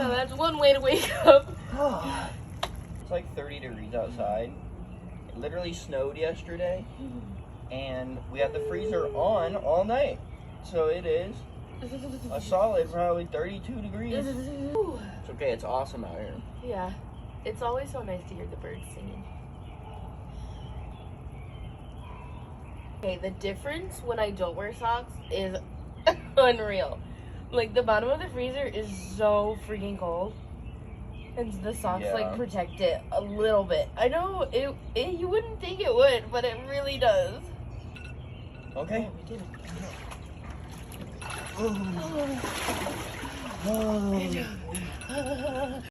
That's one way to wake up. It's like 30 degrees outside. It literally snowed yesterday, and we had the freezer on all night. So it is a solid probably 32 degrees. It's okay, it's awesome out here. Yeah, it's always so nice to hear the birds singing. Okay, the difference when I don't wear socks is unreal. Like, the bottom of the freezer is so freaking cold, and the socks like protect it a little bit. I know it you wouldn't think it would, but it really does. Okay. Oh, we did it. Oh. Oh.